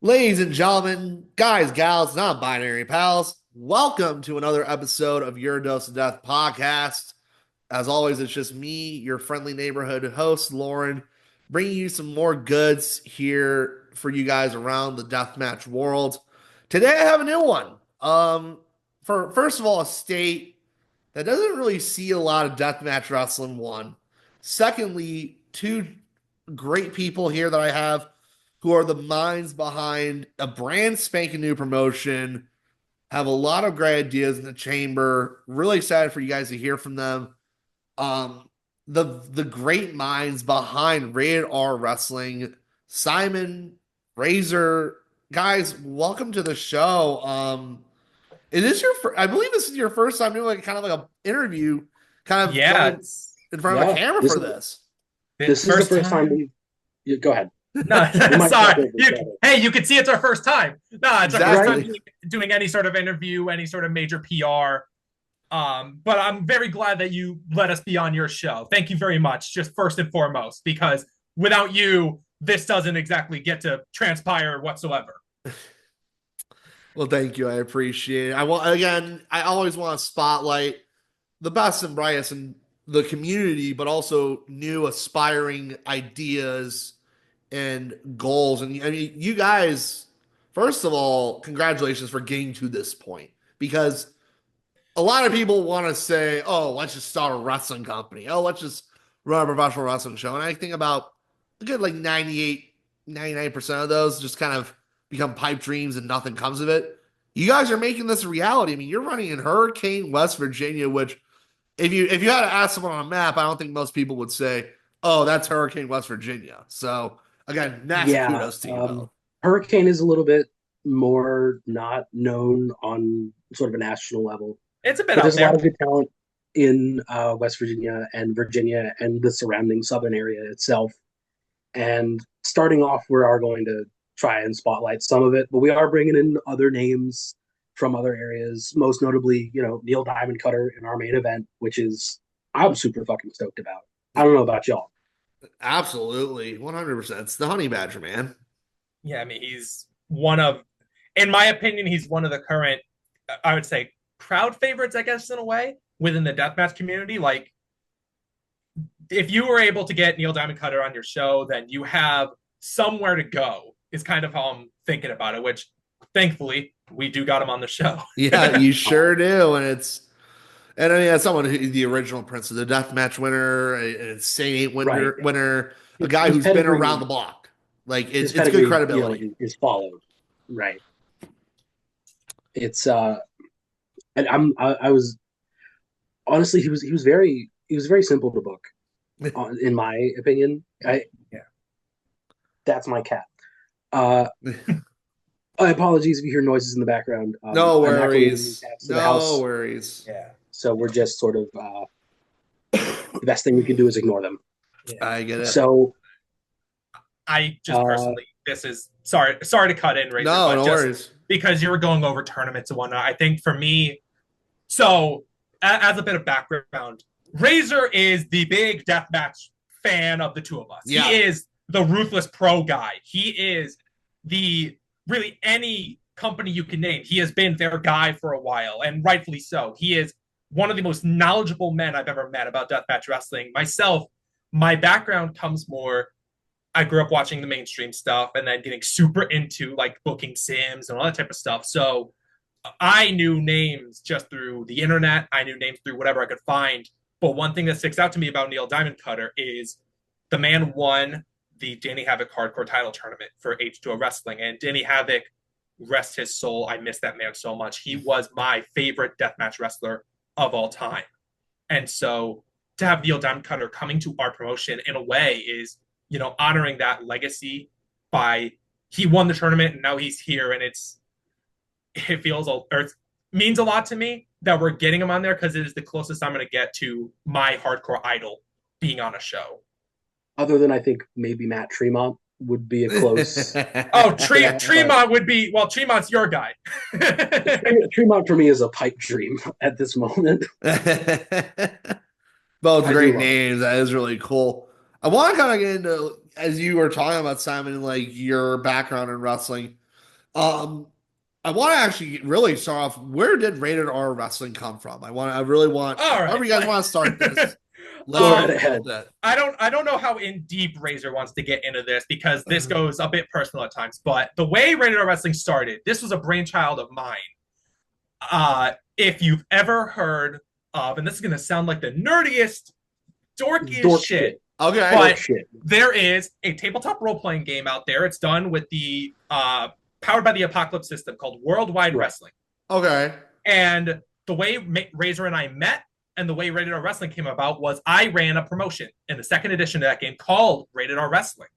Ladies and gentlemen, guys, gals, non-binary pals, welcome to another episode of Your Dose of Death podcast. As always, it's just me, your friendly neighborhood host, Loren, bringing you some more goods here for you guys around the deathmatch world. Today, I have a new one. For first of all, a state that doesn't really see a lot of deathmatch wrestling. One, secondly, two great people here that I have who are the minds behind a brand spanking new promotion, have a lot of great ideas in the chamber. Really excited for you guys to hear from them. Um, the great minds behind Rated R Wrestling, Simon, Razor, guys, welcome to the show. Is this I believe this is your first time doing like kind of like a interview, kind of Yeah, going it's in front of a Yeah, camera this for is this. the this is the first first time time. we. Go ahead. No, We might talk sorry. over each other. Hey, you can see it's our first time. No, it's our first Right? time Exactly. doing any sort of interview, any sort of major PR. But I'm very glad that you let us be on your show. Thank you very much, just first and foremost, because without you, this doesn't exactly get to transpire whatsoever. Well, thank you. I appreciate it. I want again. I always want to spotlight the best and brightest in the community, but also new aspiring ideas and goals. And I mean, you guys, first of all, congratulations for getting to this point because a lot of people want to say, oh, let's just start a wrestling company. Oh, let's just run a professional wrestling show. And I think about a good like 98, 99% of those just kind of become pipe dreams and nothing comes of it. You guys are making this a reality. I mean, you're running in Hurricane, West Virginia, which if you had to ask someone on a map, I don't think most people would say, "Oh, that's Hurricane, West Virginia." So again, massive Yeah. kudos to you both. Hurricane is a little bit more not known on sort of a national level, It's a bit but out there's a lot there. of good talent in West Virginia and the surrounding southern area itself. And starting off, we are going to try and spotlight some of it, but we are bringing in other names from other areas, most notably, Neil Diamond Cutter in our main event, which is I'm super fucking stoked about. I don't know about y'all. Absolutely, 100%. It's the Honey Badger, man. Yeah, I mean, he's one of, in my opinion, he's one of the current, I would say, crowd favorites, I guess, in a way, within the deathmatch community. Like, if you were able to get Neil Diamond Cutter on your show, then you have somewhere to go, is kind of how I'm thinking about it, which thankfully we do got him on the show. Yeah, you sure do, and I mean, as someone who the original Prince of the Deathmatch winner, a Saint Eight Right. winner, a His, guy his who's been around pedigree, the block, like his it's good pedigree, credibility. is followed. Right. It's and I was honestly he was very simple to book, in my opinion. Yeah. That's my cat. Uh, apologies if you hear noises in the background. No I'm acclimating worries, cats to the no house, worries. Yeah. so we're just sort of the best thing we can do is ignore them. Yeah. I get it. So I just uh, personally, this is sorry to cut in, Razor, No, but no just worries. because you were going over tournaments and whatnot, I think for me, so as a bit of background, Razor is the big deathmatch fan of the two of us. He Yeah, is the ruthless pro guy. He is the really any company you can name. He has been their guy for a while, and rightfully so. He is one of the most knowledgeable men I've ever met about deathmatch wrestling. Myself, my background comes more. I grew up watching the mainstream stuff and then getting super into like booking sims and all that type of stuff. So I knew names just through the internet. I knew names through whatever I could find. But one thing that sticks out to me about Neil Diamond Cutter is the man won the Danny Havoc Hardcore title tournament for H2O Wrestling. And Danny Havoc, rest his soul, I miss that man so much. He was my favorite deathmatch wrestler of all time. And so to have Neil Diamond Cutter coming to our promotion in a way is, honoring that legacy by he won the tournament and now he's here and it feels or it means a lot to me that we're getting him on there because it is the closest I'm going to get to my hardcore idol being on a show. other than I think maybe Matt Tremont would be a close Oh, to that, but Tremont would be well. Tremont's your guy. Tremont for me is a pipe dream at this moment. Both I do great love him. names. That is really cool. I want to kind of get into as you were talking about Simon, like your background in wrestling. Um, I want to actually really start off. Where did Rated R Wrestling come from? I really want. All However, right. you guys want to start this. Let's Go start right um, with ahead. that. I don't know how in deep Razor wants to get into this because this goes a bit personal at times. But the way Rated R Wrestling started, this was a brainchild of mine. If you've ever heard of, and this is going to sound like the nerdiest, dorkiest Dork shit, Okay. Dork but shit. there is a tabletop role playing game out there. It's done with the powered by the Apocalypse system called Worldwide Right. Wrestling. Okay. And the way Razor and I met and the way Rated R Wrestling came about was I ran a promotion in the second edition of that game called Rated R Wrestling.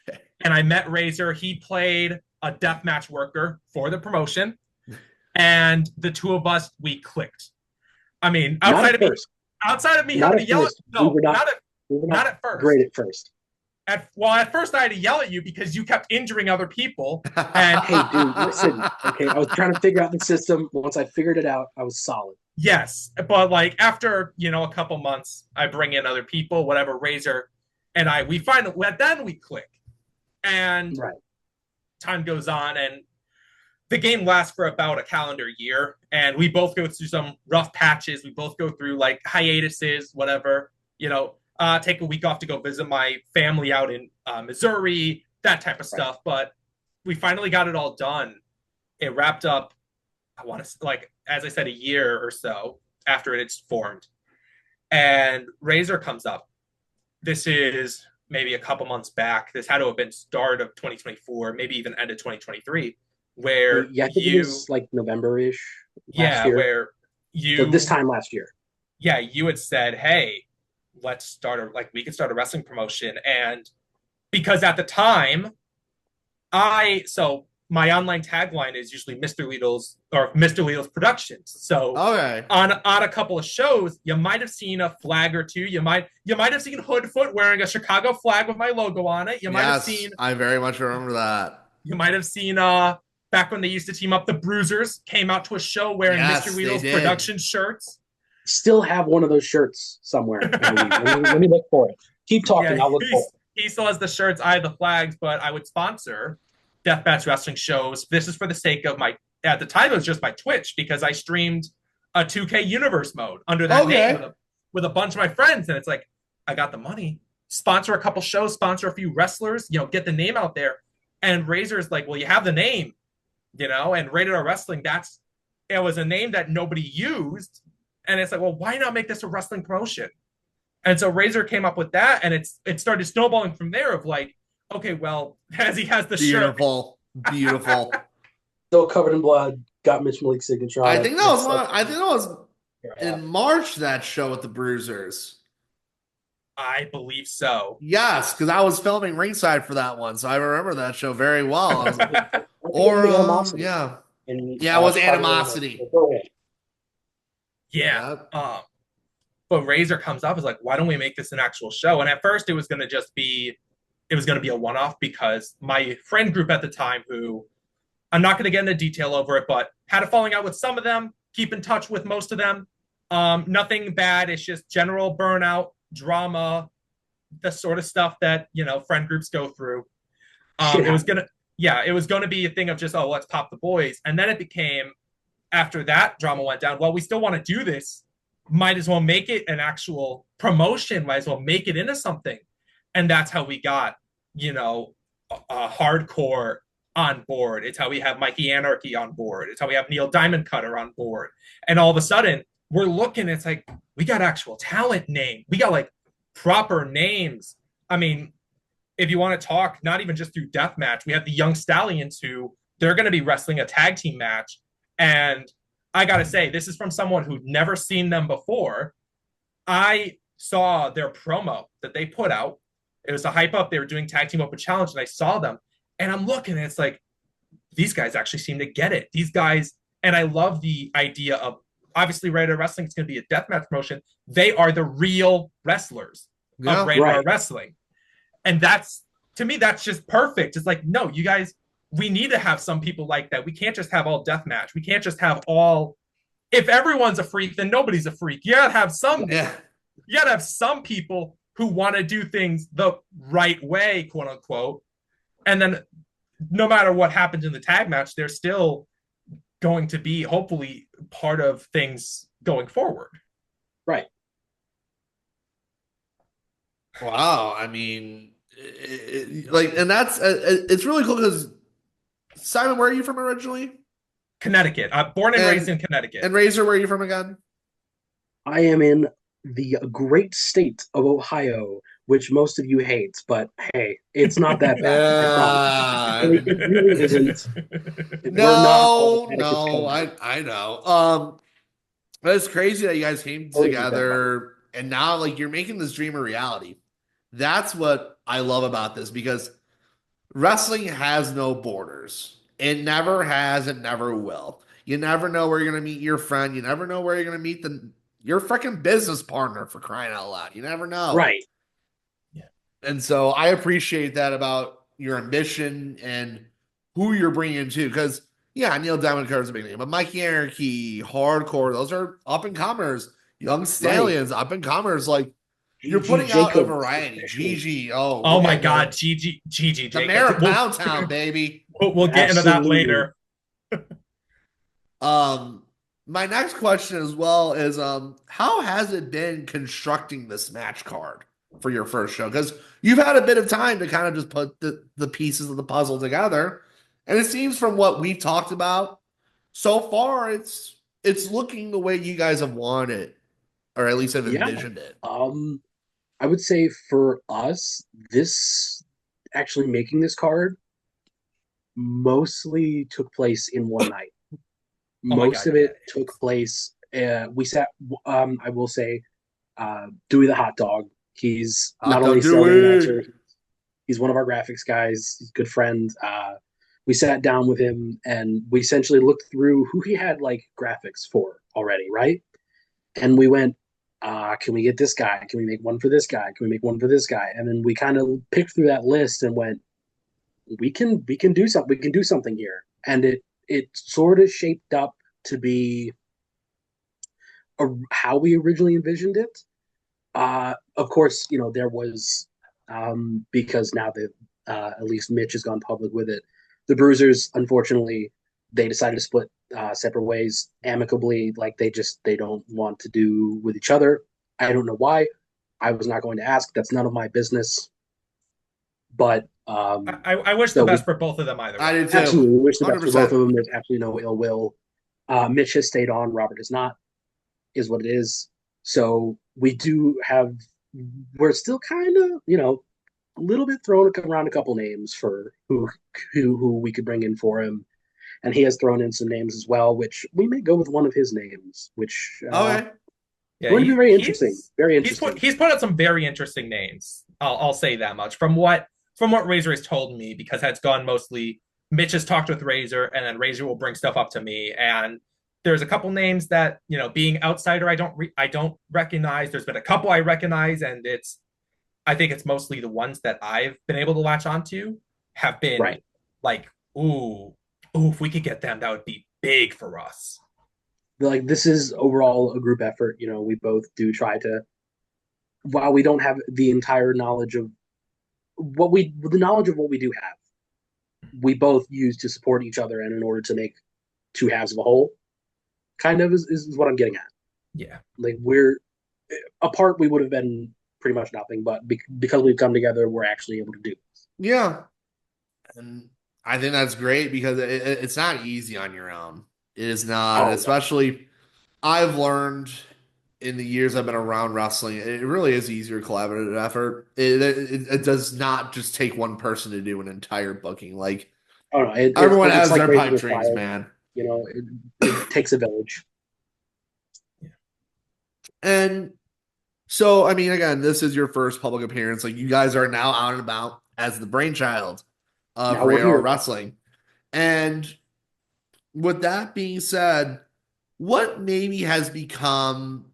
Okay. And I met Razor. He played a deathmatch worker for the promotion. And the two of us, we clicked. I mean, outside of me having to yell at not at first. Great at first. At first I had to yell at you because you kept injuring other people. And Hey, dude, listen. Okay, I was trying to figure out the system. Once I figured it out, I was solid. yes, but like after a couple months, I bring in other people, whatever. Razor and we find that then we click, and Right. time goes on, and the game lasts for about a calendar year, and we both go through some rough patches. We both go through like hiatuses, whatever. Take a week off to go visit my family out in Missouri, that type of stuff. But we finally got it all done. It wrapped up, I want to, like, as I said, a year or so after it's formed. And Razor comes up. This is maybe a couple months back. This had to have been start of 2024, maybe even end of 2023, where Yeah, I think it was like November-ish last year. where So this time last year. Yeah, you had said, hey, we could start a wrestling promotion. And because at the time, my online tagline is usually Mr. Leedles or Mr. Leedles Productions. So Okay. on a couple of shows, you might have seen a flag or two. You might have seen Hoodfoot wearing a Chicago flag with my logo on it. You might have seen. I very much remember that. You might have seen back when they used to team up, the Bruisers came out to a show wearing Yes, Mr. they Leedles did. Production shirts. Still have one of those shirts somewhere. Let me look for it. Keep talking. I'll look for it. He still has the shirts. I have the flags, but I would sponsor deathmatch wrestling shows. This is for the sake of at the time, it was just my Twitch because I streamed a 2K Universe mode under that name with a bunch of my friends. And it's like, I got the money, sponsor a couple shows, sponsor a few wrestlers, get the name out there. And Razor's like, well, you have the name, and Rated R Wrestling, it was a name that nobody used. And it's like, well, why not make this a wrestling promotion? And so Razor came up with that, and it started snowballing from there of like, okay, well, as he has the Beautiful. Still covered in blood. Got Mitch Malik's signature on I it. think that was in March, that show with the Bruisers. I believe so. Yes, because I was filming ringside for that one, so I remember that show very well. It was Animosity. Yeah. But Razor comes up is like, why don't we make this an actual show? And at first, it was going to be a one-off because my friend group at the time, who I'm not going to get into detail over it, but had a falling out with some of them, keep in touch with most of them. Nothing bad. It's just general burnout, drama, the sort of stuff that, friend groups go through. It was going to be a thing of just, let's pop the boys. And then it became, after that drama went down, well, we still want to do this. Might as well make it an actual promotion. Might as well make it into something. And that's how we got, Hardcore on board. It's how we have Mikey Anarchy on board. It's how we have Neil Diamond Cutter on board. And all of a sudden, we're looking, it's like, we got actual talent name. We got like proper names. I mean, if you want to talk, not even just through deathmatch, we have the Young Stallions who they're going to be wrestling a tag team match. And I got to say, this is from someone who'd never seen them before. I saw their promo that they put out. It was a hype up. They were doing Tag Team Open Challenge, and I saw them. And I'm looking, and it's like, these guys actually seem to get it. These guys, and I love the idea of, obviously, Rated R Wrestling is going to be a deathmatch promotion. They are the real wrestlers of Rated R Wrestling. And to me, that's just perfect. It's like, no, you guys, we need to have some people like that. We can't just have all deathmatch. We can't just have all. If everyone's a freak, then nobody's a freak. You gotta have some. Yeah. You gotta have some people who want to do things the right way, quote unquote. And then no matter what happens in the tag match, they're still going to be hopefully part of things going forward. Right. Wow, I mean, like, and that's it's really cool because Simon, where are you from originally? Connecticut. I'm born and raised And in Connecticut. Razor, where are you from again? I am in the great state of Ohio, which most of you hate, but hey, it's not that bad. I promise. It really isn't. We're not all No, Atticus no, country. I know. But it's crazy that you guys came Totally understand about it. together and now like you're making this dream a reality. That's what I love about this because wrestling has no borders. It never has, it never will. You never know where you're gonna meet your friend. You never know where you're gonna meet your freaking business partner for crying out loud. You never know. Right. Yeah. And so I appreciate that about your ambition and who you're bringing to. Because yeah, Neil Diamond is a big name, but Mikey Anarchy, Hardcore, those are up and comers. Young Right. Stallions, up and comers. Like you're G.G. putting out a Jacobs, variety. especially. Gigi, oh, we'll Oh my get God, into Gigi the mayor Jacobs. of Pound Town, baby. We'll get into that Absolutely. later. Um, my next question as well is how has it been constructing this match card for your first show? Because you've had a bit of time to kind of just put the pieces of the puzzle together. And it seems from what we've talked about so far, it's looking the way you guys have wanted, or at least have Yeah. envisioned it. I would say for us, this actually making this card mostly took place in one night. Oh my Most God, of yeah. it took place. We sat. I will say, Dewey the hot dog. He's Hot not only dog a celebrity Dewey. announcer, he's one of our graphics guys. He's a good friend. We sat down with him and we essentially looked through who he had like graphics for already, right? And we went, can we get this guy? Can we make one for this guy? Can we make one for this guy? And then we kind of picked through that list and went, we can do something. We can do something here. And it sort of shaped up to be how we originally envisioned it. Of course, there was because now that at least Mitch has gone public with it, the Bruisers, unfortunately, they decided to split separate ways amicably. Like they don't want to do with each other. I don't know why. I was not going to ask. That's none of my business. But I wish the so best for both of them either I way. did too. absolutely we wish the best for both 100%. of them. There's absolutely no ill will. Mitch has stayed on. Robert has not. Is what it is. So we do have. We're still kind of a little bit throwing around a couple names for who we could bring in for him, and he has thrown in some names as well, which we may go with one of his names, which Okay. Yeah, going to be very interesting. Very he's interesting. put out some very interesting names. I'll say that much from what Razor has told me, because it's gone mostly. Mitch has talked with Razor, and then Razor will bring stuff up to me. And there's a couple names that, being outsider, I don't recognize. There's been a couple I recognize, and I think it's mostly the ones that I've been able to latch onto have been Right. like, ooh, if we could get them, that would be big for us. Like this is overall a group effort. We both do try to. While we don't have the entire knowledge of the knowledge of what we do have, we both use to support each other and in order to make two halves of a whole. Kind of is what I'm getting at. Yeah. Like we're apart, we would have been pretty much nothing, but because we've come together, we're actually able to do this. Yeah. And I think that's great because it's not easy on your own. It is not, Oh no. especially I've learned in the years I've been around wrestling, it really is easier collaborative effort. It does not just take one person to do an entire booking. Like Oh no, everyone it's has like their raising pipe a dreams, child. man. It takes a village. And so, I mean, again, this is your first public appearance. Like you guys are now out and about as the brainchild of Now we're Radar here. Wrestling. And with that being said, what maybe has become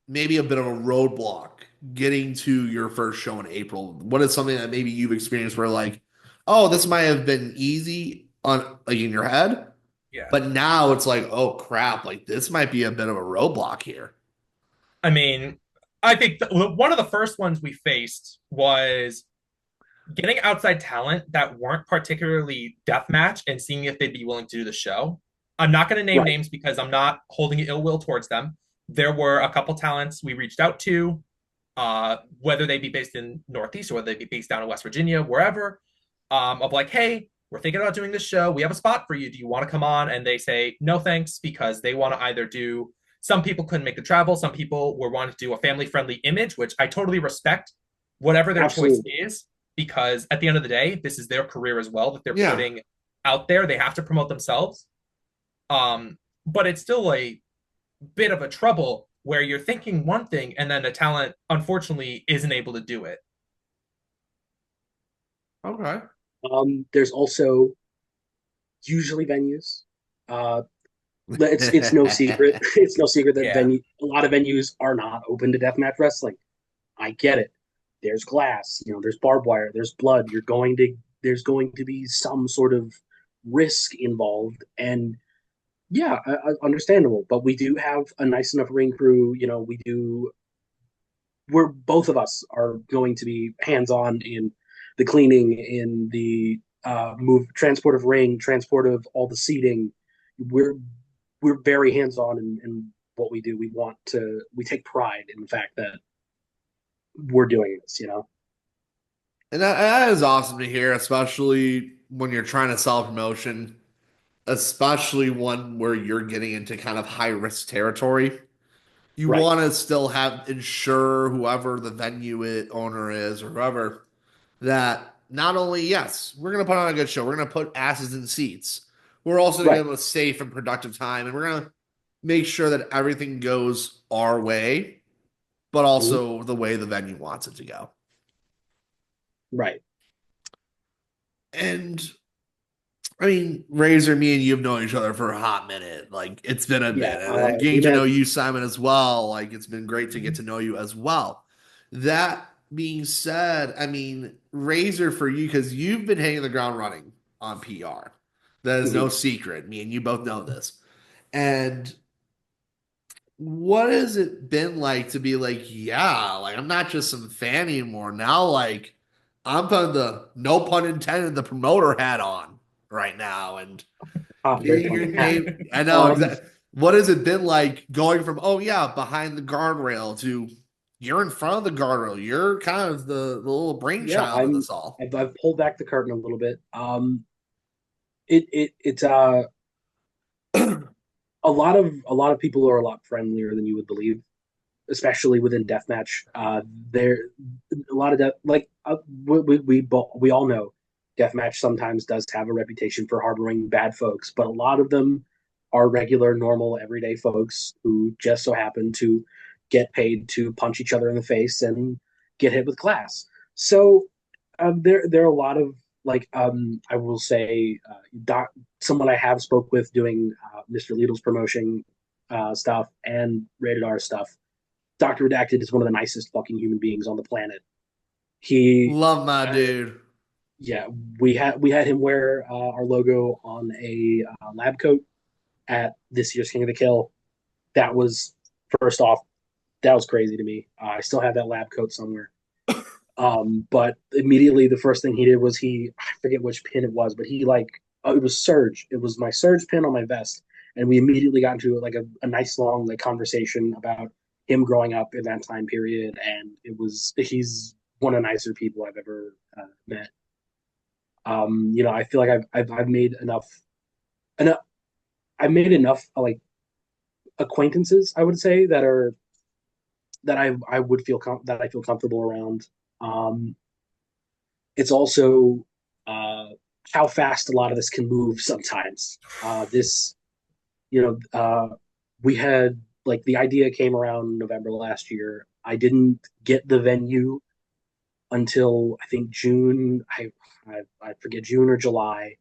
maybe a bit of a roadblock getting to your first show in April? What is something that maybe you've experienced where like, oh, this might have been easy on like in your head, Yeah. but now it's like, oh crap, like this might be a bit of a roadblock here. I mean, I think one of the first ones we faced was getting outside talent that weren't particularly deathmatch and seeing if they'd be willing to do the show. I'm not going to name Right. names because I'm not holding ill will towards them. There were a couple talents we reached out to, whether they be based in Northeast or whether they be based down in West Virginia, wherever, of like, hey, we're thinking about doing this show. We have a spot for you. Do you want to come on? And they say, no, thanks, because they want to either do, some people couldn't make the travel. Some people were wanting to do a family friendly image, which I totally respect, whatever their choice Absolutely. is, because at the end of the day, this is their career as well that they're Yeah. putting out there. They have to promote themselves. But it's still a bit of a trouble where you're thinking one thing and then the talent unfortunately isn't able to do it. Okay. There's also usually venues. Uh, it's no secret. It's no secret that Yeah. venue a lot of venues are not open to deathmatch wrestling. I get it. There's glass, there's barbed wire, there's blood. There's going to be some sort of risk involved, and yeah, understandable. But we do have a nice enough ring crew. We're both of us are going to be hands on in the cleaning, in the move, transport of ring, transport of all the seating. We're we're very hands on in what we do. We take pride in the fact that we're doing this. And that is awesome to hear, especially when you're trying to sell promotion, especially one where you're getting into kind of high risk territory. You Right. want to still have ensure whoever the owner is or whoever that not only, yes, we're going to put on a good show, we're going to put asses in seats. We're also going to Right. give them a safe and productive time, and we're going to make sure that everything goes our way, but Mhm. also the way the venue wants it to go. Right. And I mean, Razor, me and you have known each other for a hot minute. Like it's been a Yeah. bit. And We getting to know met. you, Simon, as well. Like it's been great to get to know you as well. That being said, I mean, Razor for you, because you've been hitting the ground running on PR. That is no Mhm. secret. Me and you both know this. And what has it been like to be like, yeah, like I'm not just some fan anymore. Now, like I'm putting the no pun intended, the promoter hat on right now. And Very getting your funny. Ah. name. I know Um. exactly. What has it been like going from, oh yeah, behind the guardrail to you're in front of the guardrail. You're kind of the little Yeah. brainchild of this all. I've pulled back the curtain a little bit. It's a lot of people are a lot friendlier than you would believe, especially within deathmatch. There a lot of we all know deathmatch sometimes does have a reputation for harboring bad folks, but a lot of them are regular, normal, everyday folks who just so happen to get paid to punch each other in the face and get hit with glass. So there are a lot of I will say someone I have spoke with doing Mr. Leedles promotion stuff and rated R stuff. Dr. Redacted is one of the nicest fucking human beings on the planet. He, Love my uh, dude. yeah, we had him wear our logo on a lab coat at this year's King of the Kill. That was first off, that was crazy to me. I still have that lab coat somewhere. But immediately the first thing he did was I forget which pin it was, but it was Surge. It was my Surge pin on my vest, and we immediately got into like a nice long like conversation about him growing up in that time period, and he's one of the nicer people I've ever met. I feel like I've made enough I've made enough like acquaintances, I would say, that I would that I feel comfortable around. Um, it's also uh, how fast a lot of this can move sometimes. You know, we had like the idea came around November last year. I didn't get the venue until I think June. I forget, June or July,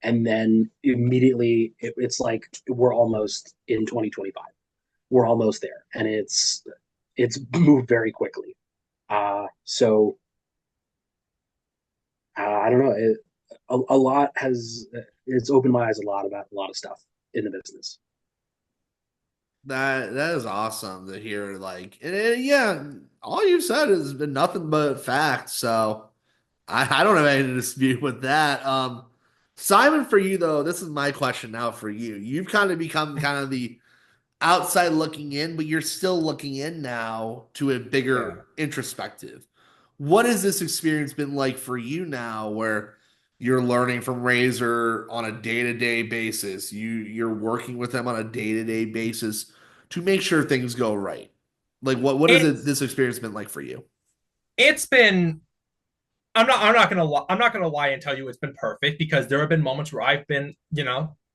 and then immediately it's like we're almost in 2025. We're almost there, and it's moved very quickly. So I don't know. A lot has it's opened my eyes a lot about a lot of stuff in the business. That is awesome to hear. Like, yeah, all you've said has been nothing but facts. So I don't have any dispute with that. Simon, for you though, this is my question now for you. You've kind of become kind of the outside looking in, but you're still looking in now to a Yeah. bigger introspective. What has this experience been like for you now where you're learning from Razor on a day-to-day basis? You're working with them on a day-to-day basis to make sure things go right. Like what has It's this experience been like for you? it's been I'm not gonna lie and tell you it's been perfect because there have been moments where I've been,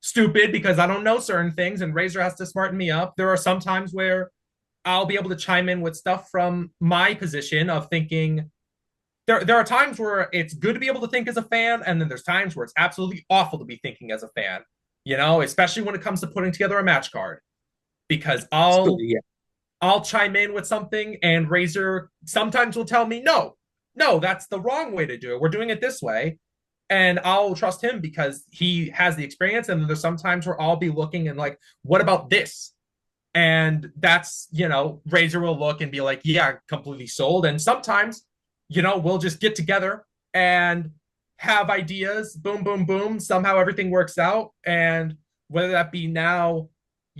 stupid because I don't know certain things and Razor has to smarten me up. There are some times where I'll be able to chime in with stuff from my position of thinking there are times where it's good to be able to think as a fan, and then there's times where it's absolutely awful to be thinking as a fan, especially when it comes to putting together a match card. Because So, yeah, I'll chime in with something, and Razor sometimes will tell me, no, that's the wrong way to do it. We're doing it this way. And I'll trust him because he has the experience. And there's sometimes where I'll be looking and like, what about this? And that's, Razor will look and be like, yeah, completely sold. And sometimes, we'll just get together and have ideas, boom, boom, boom. Somehow everything works out. And whether that be now,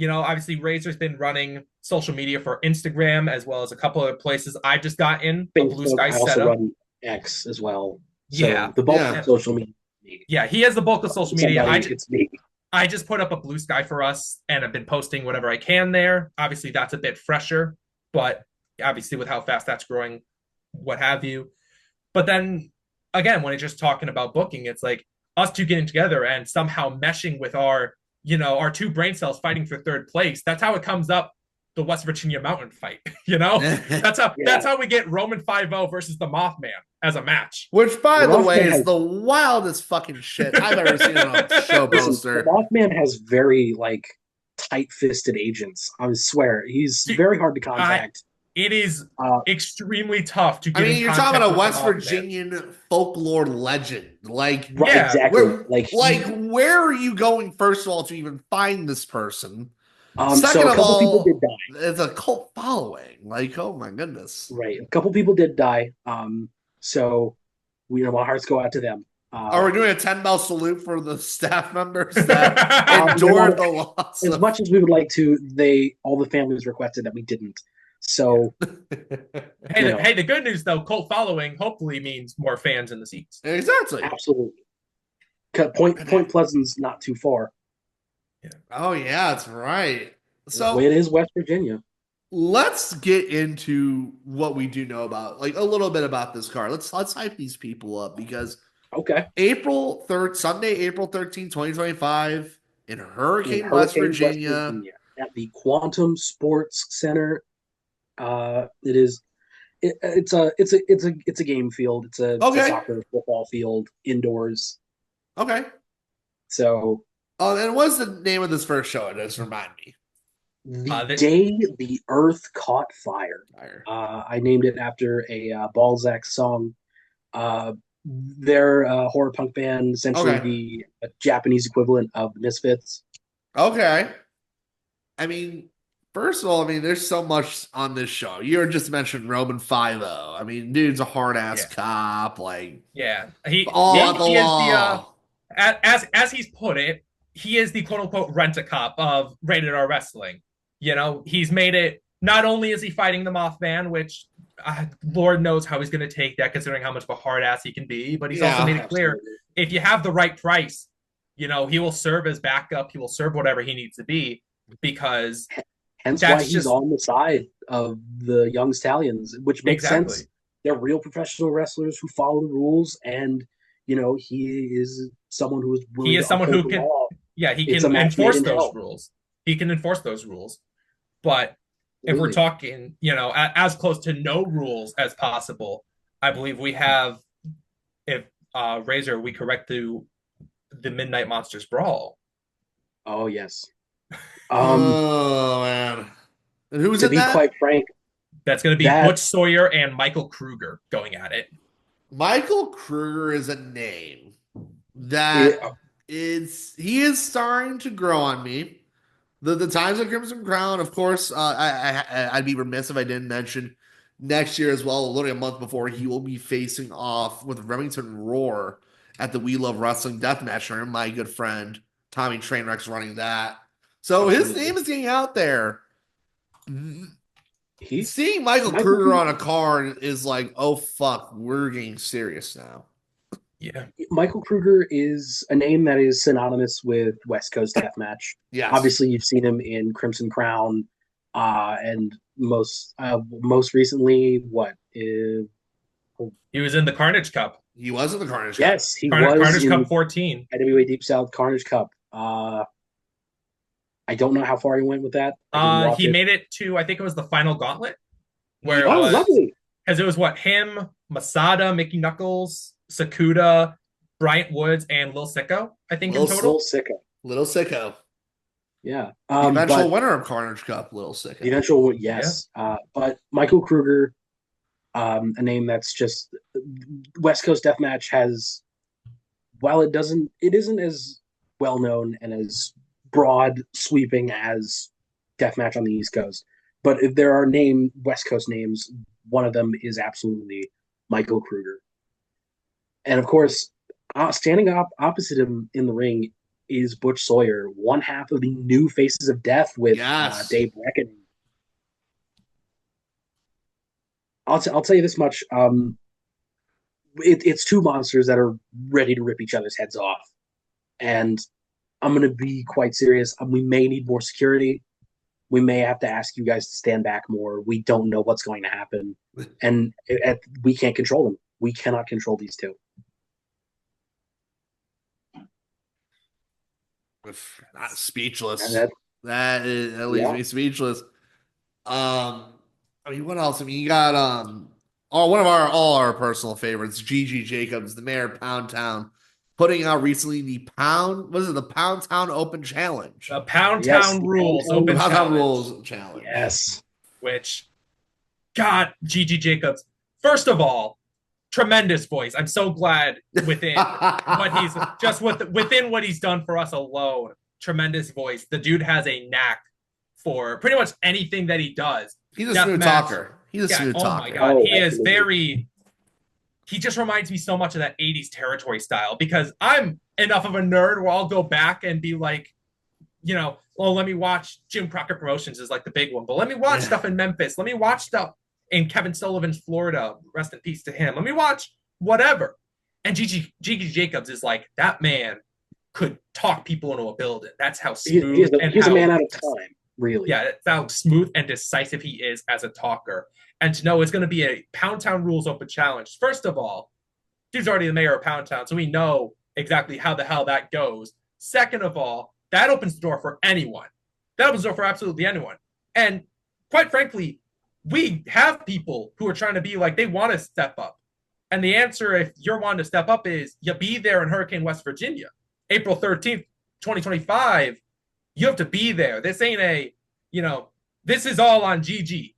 obviously Razor's been running social media for Instagram as well as a couple of places. I've just gotten a Blue Facebook. Sky I also setup. run X as well. Yeah. So the bulk of Yeah. social media is me. Yeah, he has the bulk of social media. Somebody, it's me. I just put up a Blue Sky for us and I've been posting whatever I can there. Obviously, that's a bit fresher, but obviously, with how fast that's growing, what have you. But then again, when it's just talking about booking, it's like us two getting together and somehow meshing with our two brain cells fighting for third place. That's how it comes up the West Virginia Mountain fight. That's how we get Roman 5-0 versus the Mothman as a match. Which, by The the way, Mothman is has the wildest fucking shit I've ever seen on a show listen. The poster. Mothman has very like tight-fisted agents. I swear he's very hard to contact. It is Uh, extremely tough to I get mean, in you're talking contact about a with the West Mothman. Virginian folklore legend. Like, right, Yeah, exactly. where are you going, first of all, to even find this person? So Second a of couple people did all, die. it's a cult following. Like, oh my goodness. Right, a couple people did die. So my hearts go out to them. Are Uh, we doing a 10 bell salute for the staff members that they're not endured the loss as of. much as we would like to. All the families requested that we didn't. yeah. So Hey, you know, the good news though, cult following hopefully means more fans in the seats. Exactly. absolutely. Point Pleasant's not too far. Yeah. Oh, yeah, that's right. Well, it So is West Virginia. let's get into what we do know about, like a little bit about this card. Let's hype these people up because Okay, April 3rd, Sunday, April 13th, 2025, in in Hurricane, West Hurricane, West Virginia. Virginia, at the Quantum Sports Center. It is. It's a game field. It's a Okay. soccer football field indoors. Okay. So And what's the name of this first show? Just remind me. the The, day the Earth caught fire, Fire. I named it after a Balzac song. Their horror punk band, essentially Okay. the Japanese equivalent of the Misfits. Okay. I mean, first of all, I mean, there's so much on this show. You just mentioned Roman 5-0. I mean, dude's a hard ass yeah, cop, like yeah. He all he, the he is the law. as he's put it, he is the quote unquote rent a cop of rated R wrestling. He's made it. Not only is he fighting the Mothman, which Lord knows how he's going to take that, considering how much of a hard ass he can be, but he's also Yeah. made it clear Absolutely. if you have the right price, he will serve as backup. He will serve whatever he needs to be because Hence why that's he's just on the side of the young stallions, which makes exactly. sense. They're real professional wrestlers who follow the rules, and he is someone who is He willing is to someone uphold who the can, law. yeah, he It's a can match made enforce in those hell. rules. He can enforce those rules. But if we're Absolutely. talking, as close to no rules as possible, I believe we have, if Razor, we correct the Midnight Monsters Brawl. Oh yes. Um, Oh man. And who's to in be that? quite frank, That's going to be that Butch Sawyer and Michael Kruger going at it. Michael Kruger is a name it, that he is starting to grow on me. The Times of Crimson Crown, of course. I'd be remiss if I didn't mention next year as well, literally a month before, he will be facing off with Remington Roar at the We Love Wrestling Deathmatch Tournament. My good friend Tommy Trainwreck's running that. So his Absolutely. name is getting out there. He Seeing Michael Michael Kruger on Kruger, a card is like, oh fuck, we're getting serious now. Yeah. Michael Kruger is a name that is synonymous with West Coast Deathmatch. Yes. Obviously, you've seen him in Crimson Crown, and most recently, what? He was in the Carnage Cup. He was in the Carnage Cup. Yes, he Carnage, was Carnage Cup in 14. IWA Deep South Carnage Cup. I don't know how far he went with that. I didn't watch He it. made it to, I think it was the final gauntlet, where it Oh, was, lovely. because it was what, him, Masada, Mickey Knuckles, Sakuda, Bryant Woods, and Lil Sicko, I think in Lil, Little total. Sicko. Little Sicko. Yeah. The eventual But winner of Carnage Cup, Little the Sicko. eventual, Yeah. yes. But Michael Kruger, a name that's just West Coast Deathmatch has, while it isn't as well known and as broad sweeping as Deathmatch on the East Coast. But if there are West Coast names, one of them is absolutely Michael Kruger. And of course, standing up opposite him in the ring is Butch Sawyer, one half of the new Faces of Death with Yes. Dave Reckoning. I'll tell you this much: it's two monsters that are ready to rip each other's heads off, and I'm going to be quite serious. We may need more security. We may have to ask you guys to stand back more. We don't know what's going to happen, and we can't control them. We cannot control these two. Not And speechless. that, That is, that leaves yeah, me speechless. I mean, what else? I mean, you got one of our all our personal favorites, Gigi Jacobs, the mayor of Pound Town, putting out recently the Pound Town Open Challenge, The Pound yes, Town the Rules the Open Pound Pound Town Challenge, Rules Challenge. yes, which, God, Gigi Jacobs, first of all, tremendous voice. I'm so glad within what he's just within what he's done for us alone. Tremendous voice. The dude has a knack for pretty much anything that he does. He's a Death smooth match. talker. He's a Yeah. smooth Oh my talker. God. oh, He is absolutely. very. He just reminds me so much of that 80s territory style because I'm enough of a nerd where I'll go back and be like, well, let me watch Jim Crockett Promotions is like the big one, but let me watch Yeah. stuff in Memphis. Let me watch stuff in Kevin Sullivan's Florida. Rest in peace to him. Let me watch whatever. And Gigi Jacobs is like, that man could talk people into a building. That's how smooth and He's a man how, out of time, really. yeah, that's how smooth and decisive he is as a talker. And to know it's going to be a Pound Town Rules Open Challenge. First of all, dude's already the mayor of Pound Town, so we know exactly how the hell that goes. Second of all, that opens the door for anyone. That opens the door for absolutely anyone. And quite frankly, we have people who are trying to be like, they want to step up. And the answer, if you're wanting to step up, is you be there in Hurricane, West Virginia, April 13th, 2025. You have to be there. This ain't this is all on GG.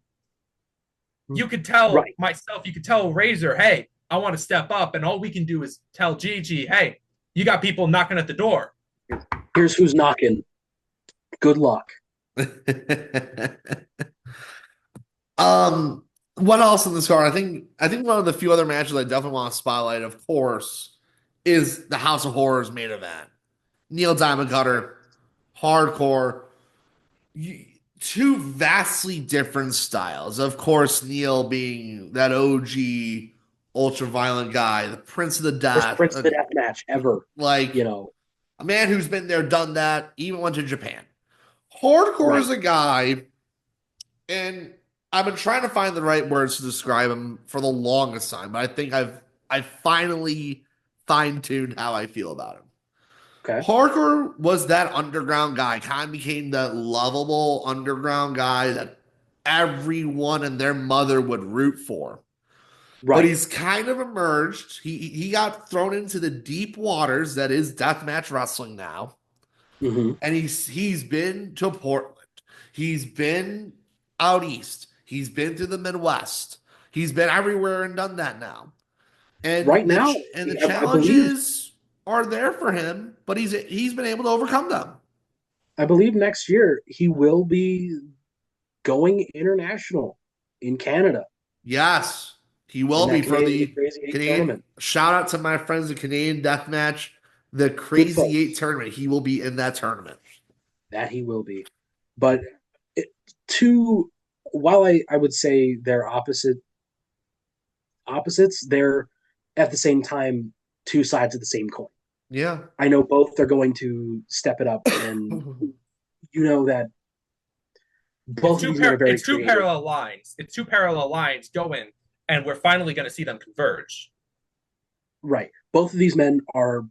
You could tell Right. myself, you could tell Razor, hey, I want to step up. And all we can do is tell Gigi, hey, you got people knocking at the door. Here's who's knocking. Good luck. What else in this card? I think one of the few other matches I definitely want to spotlight, of course, is the House of Horrors main event. Neil Diamond Cutter, hardcore, two vastly different styles. Of course, Neil being that OG ultra violent guy, the Prince of the First Death, Prince of the Death match ever. like You know, a man who's been there, done that, even went to Japan. Hardcore right. is a guy, and I've been trying to find the right words to describe him for the longest time, but I think I've finally fine-tuned how I feel about him. Okay. Hardcore was that underground guy, kind of became that lovable underground guy that everyone and their mother would root for. But Right. he's kind of emerged. He got thrown into the deep waters that is deathmatch wrestling now. Mm-hmm. And he's been to Portland. He's been out east. He's been to the Midwest. He's been everywhere and done that now. Right And now, the I believe challenges are there for him, but he's been able to overcome them. next year he will be going international in Canada. Yes, he in will be that for Canadian the Crazy Eight Canadian. tournament. Shout out to my friends at Canadian Deathmatch, the Good Crazy Eight folks. tournament. He will be in that tournament. That he will be. But it, two, while I would say they're opposites, they're at the same time two sides of the same coin. Yeah. I know both are going to step it up, and you know that both of these men are very it's two creative. parallel lines. It's two parallel lines going, and we're finally going to see them converge. Right. Both of these men are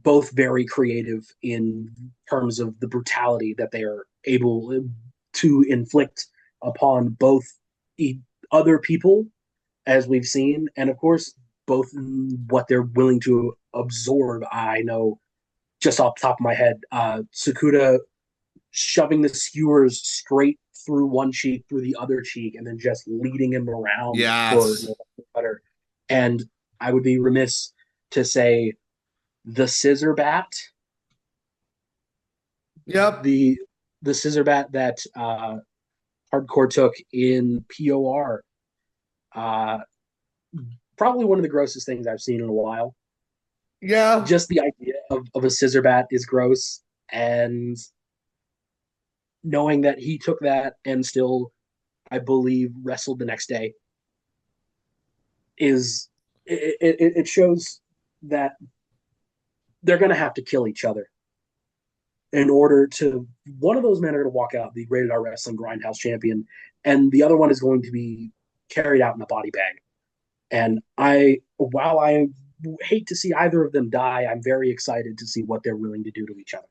both very creative in terms of the brutality that they are able to inflict upon both other people, as we've seen, and of course, both what they're willing to absorb. I know just off the top of my head, Sakuda shoving the skewers straight through one cheek, through the other cheek, and then just leading him around for Yes. butter. And I would be remiss to say the scissor bat, Yep. the scissor bat that Hardcore took in POR. Uh, Probably one of the grossest things I've seen in a while. Yeah. Just the idea of a scissor bat is gross, and knowing that he took that and still, I believe, wrestled the next day is it shows that they're going to have to kill each other in order to. One of those men are going to walk out the Rated R Wrestling Grindhouse champion, and the other one is going to be carried out in a body bag. And while I hate to see either of them die, I'm very excited to see what they're willing to do to each other.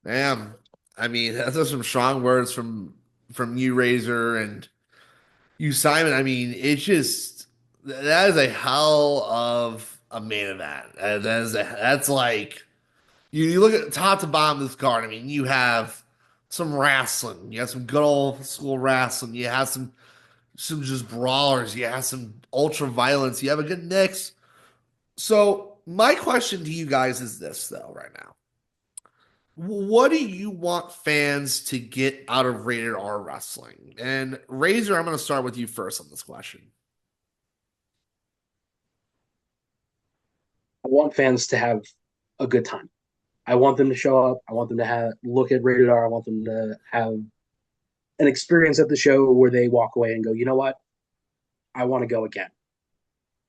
Damn. I mean, those are some strong words from you, Razor, and you, Simon. I mean, it's just that is a hell of a main event. That's like you look at top to bottom of this card. I mean, you have some wrestling, you have some good old school wrestling, you have some just brawlers, you have some ultra violence, you have a good mix. So my question to you guys is this though, right now. What do you want fans to get out of rated R wrestling? And Razor, I'm going to start with you first on this question. I want fans to have a good time. I want them to show up. I want them to have look at Rated R. I want them to have an experience at the show where they walk away and go, you know what? I want to go again.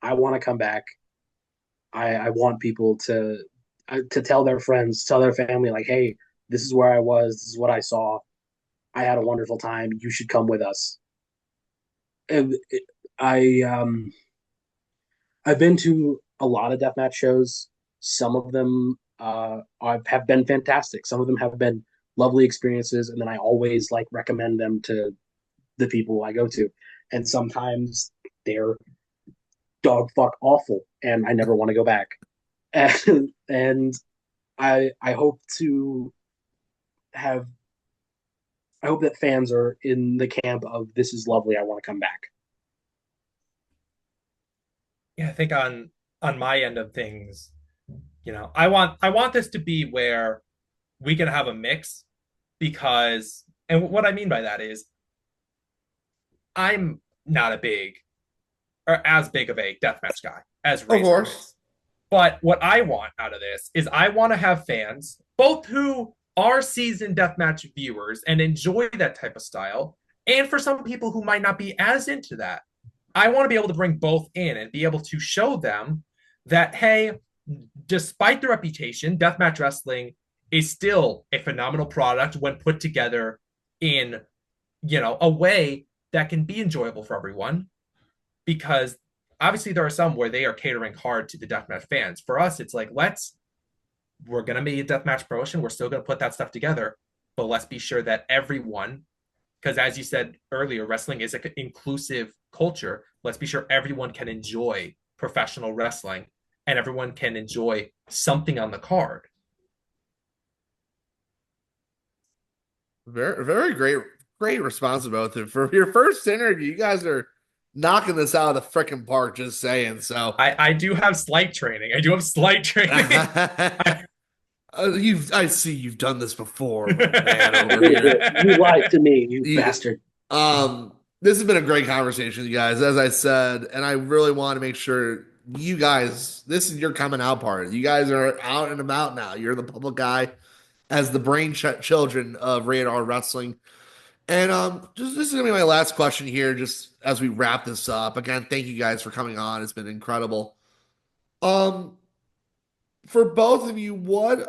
I want to come back. I want people to tell their friends, tell their family, like, hey, this is where I was. This is what I saw. I had a wonderful time. You should come with us. And I I've been to a lot of deathmatch shows. Some of them have been fantastic. Some of them have been lovely experiences, and then I always like recommend them to the people I go to. And sometimes they're dog fuck awful, and I never want to go back. And I hope to have I hope that fans are in the camp of this is lovely. I want to come back. Yeah, I think on my end of things, I want this to be where we can have a mix because, and what I mean by that is I'm not a big or as big of a deathmatch guy as Of Razor course. is. But what I want out of this is I want to have fans, both who are seasoned deathmatch viewers and enjoy that type of style, and for some people who might not be as into that. I want to be able to bring both in and be able to show them that, hey, despite the reputation, deathmatch wrestling is still a phenomenal product when put together in, a way that can be enjoyable for everyone because obviously there are some where they are catering hard to the deathmatch fans. For us, it's like we're gonna be a deathmatch promotion. We're still gonna put that stuff together, but let's be sure that everyone, because as you said earlier, wrestling is an inclusive culture. Let's be sure everyone can enjoy professional wrestling and everyone can enjoy something on the card. Very, very great response about it. For your first interview, you guys are knocking this out of the freaking park, just saying. So I do have slight training. I do have slight training. I see you've done this before, man, over here. You lied to me, you You, bastard. This has been a great conversation, you guys, as I said, and I really want to make sure you guys, this is your coming out party. You guys are out and about now. You're the public eye as the children of Radar Wrestling. And just this is gonna be my last question here, just as we wrap this up. Again, thank you guys for coming on. It's been incredible. Um, for both of you, what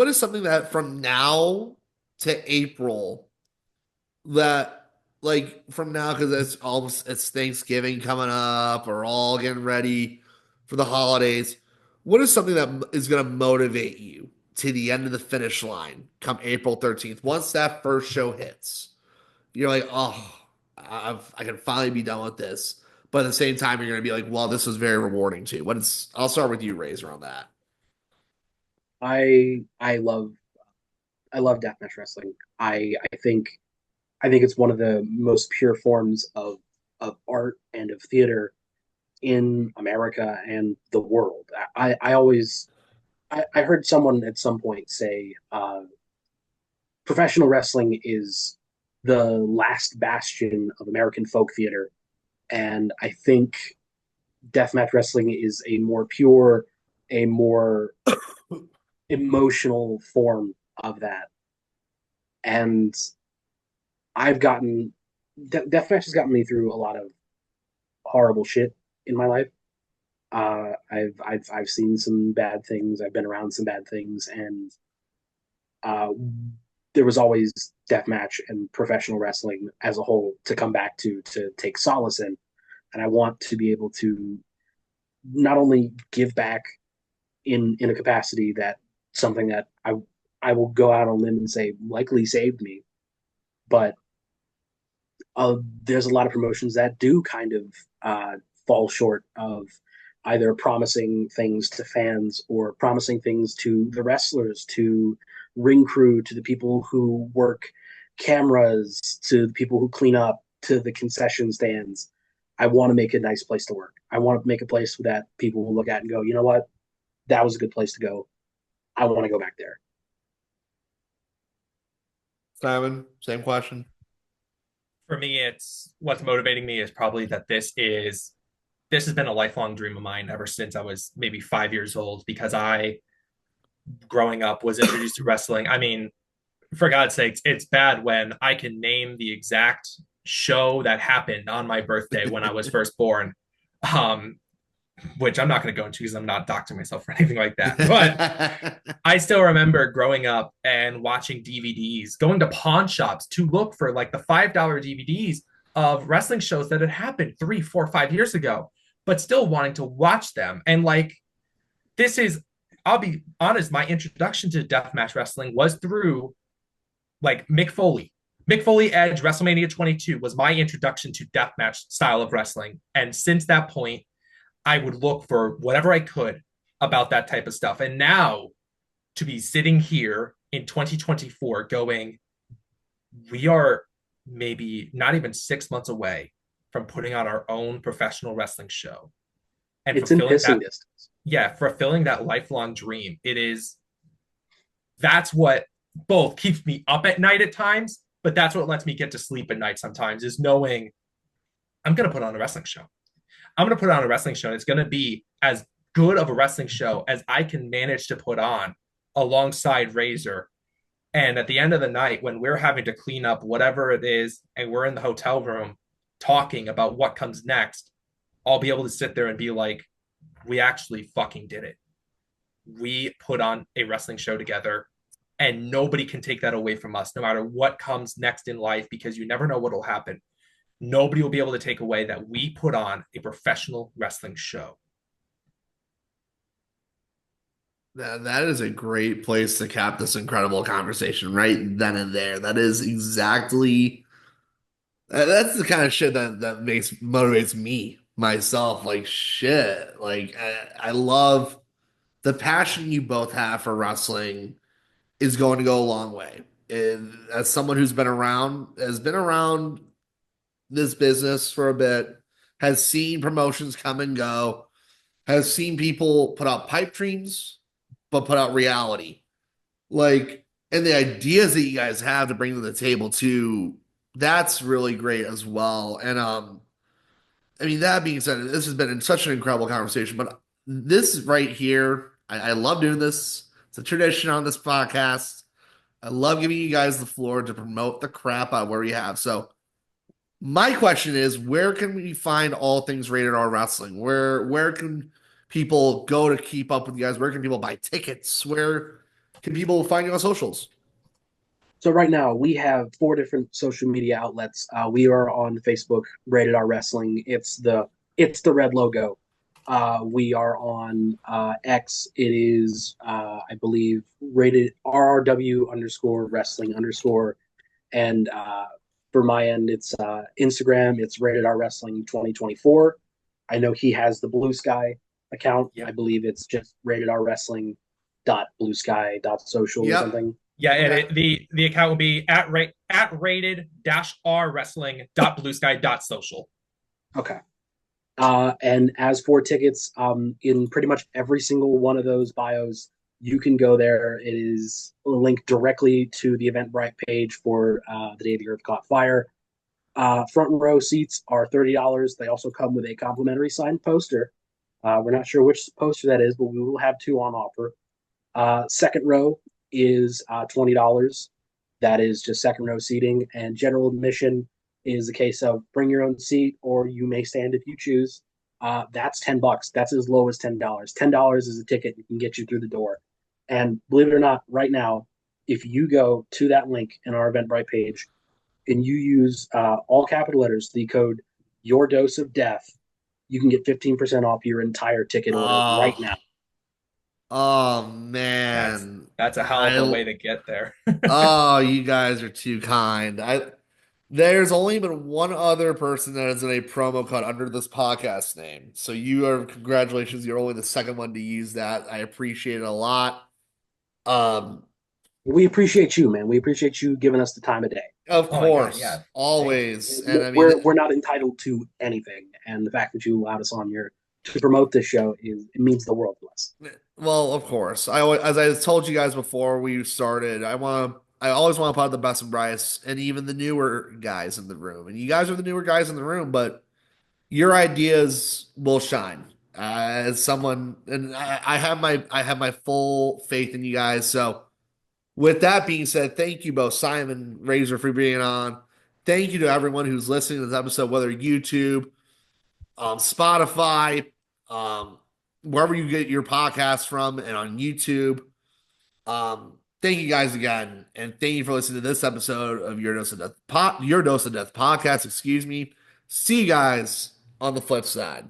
is something that from now to April that like from now because it's Thanksgiving coming up, we're all getting ready for the holidays. What is something that is going to motivate you to the end of the finish line come April 13th? Once that first show hits, you're like, oh, I can finally be done with this. But at the same time, you're going to be like, well, this was very rewarding too. What is? I'll start with you, Razor, on that. I love deathmatch wrestling. I think it's one of the most pure forms of art and of theater in America and the world. I heard someone at some point say professional wrestling is the last bastion of American folk theater, and I think deathmatch wrestling is a more pure, a more emotional form of that. And I've gotten deathmatch has gotten me through a lot of horrible shit in my life. I've seen some bad things. I've been around some bad things, and uh, there was always deathmatch and professional wrestling as a whole to come back to take solace in. And I want to be able to not only give back in a capacity that something that I will go out on a limb and say likely saved me, but there's a lot of promotions that do kind of fall short of either promising things to fans or promising things to the wrestlers, to ring crew, to the people who work cameras, to the people who clean up, to the concession stands. I want to make a nice place to work. I want to make a place that people will look at and go, you know what? That was a good place to go. I want to go back there. Simon, same question. For me, it's what's motivating me is probably that this has been a lifelong dream of mine ever since I was maybe 5 years old because I growing up was introduced to wrestling. I mean, for God's sakes, it's bad when I can name the exact show that happened on my birthday when I was first born. Um, which I'm not going to go into because I'm not doxing myself or anything like that. But I still remember growing up and watching DVDs, going to pawn shops to look for like the $5 DVDs of wrestling shows that had happened 3, 4, 5 years ago, but still wanting to watch them. And like, this is, I'll be honest, my introduction to deathmatch wrestling was through like Mick Foley. Mick Foley Edge WrestleMania 22 was my introduction to deathmatch style of wrestling. And since that point, I would look for whatever I could about that type of stuff. And now to be sitting here in 2024 going, we are maybe not even 6 months away from putting on our own professional wrestling show and It's in fulfilling pissing that. distance. Yeah, fulfilling that lifelong dream. That's what both keeps me up at night at times, but that's what lets me get to sleep at night sometimes is knowing I'm going to put on a wrestling show. I'm going to put on a wrestling show. And it's going to be as good of a wrestling show as I can manage to put on alongside Razor. And at the end of the night, when we're having to clean up whatever it is, and we're in the hotel room talking about what comes next, I'll be able to sit there and be like, we actually fucking did it. We put on a wrestling show together, and nobody can take that away from us, no matter what comes next in life, because you never know what will happen. Nobody will be able to take away that we put on a professional wrestling show. That is a great place to cap this incredible conversation right then and there. That is exactly that's the kind of shit that makes motivates me myself. Like shit. Like I love the passion you both have for wrestling is going to go a long way. And as someone who's has been around this business for a bit, has seen promotions come and go, has seen people put out pipe dreams, but put out reality. Like, and the ideas that you guys have to bring to the table too. That's really great as well. And I mean, that being said, this has been such an incredible conversation. But this right here, I love doing this. It's a tradition on this podcast. I love giving you guys the floor to promote the crap out where we have. So my question is, where can we find all things rated R wrestling? Where can people go to keep up with you guys? Where can people buy tickets? Where can people find you on socials? So right now we have four different social media outlets. We are on Facebook, Rated R Wrestling. It's the red logo. We are on X. It is I believe rated RRW underscore wrestling underscore. And for my end, it's Instagram. It's Rated R Wrestling 2024. I know he has the Blue Sky account. I Yep. believe it's just Rated R Wrestling dot Blue Sky dot social or Yep. something. Yeah, and Okay. the account will be at rated dash r wrestling dot blue sky dot social. Okay. And as for tickets, in pretty much every single one of those bios, you can go there. It is linked directly to the Eventbrite page for the day the Earth caught fire. Front row seats are $30. They also come with a complimentary signed poster. We're not sure which poster that is, but we will have two on offer. Second row is $20. That is just second row seating, and general admission is a case of bring your own seat, or you may stand if you choose. That's $10. That's as low as $10. $10 is a ticket that can get you through the door. And believe it or not, right now, if you go to that link in our Eventbrite page and you use all capital letters, the code Your Dose of Death, you can get 15% off your entire ticket order right Oh, now. oh That's man. that's a hell of a way to get there. Oh, you guys are too kind. There's only been one other person that is in a promo code under this podcast name. So you are congratulations. You're only the second one to use that. I appreciate it a lot. Um, We appreciate you, man. We appreciate you giving us the time of day. of Oh my god, course, yeah. Thank you. always. And I mean, We're not entitled to anything, and the fact that you allowed us on your to promote this show is it means the world to us. well, of course. As I told you guys before we started, I always want to put out the best and brightest, and even the newer guys in the room. And you guys are the newer guys in the room, but your ideas will shine. As someone, and I have my full faith in you guys. So, with that being said, thank you both, Simon Razor, for being on. Thank you to everyone who's listening to this episode, whether YouTube, Spotify, um, wherever you get your podcast from, and on YouTube. Thank you guys again, and thank you for listening to this episode of Your Dose of Death podcast. Excuse me. See you guys on the flip side.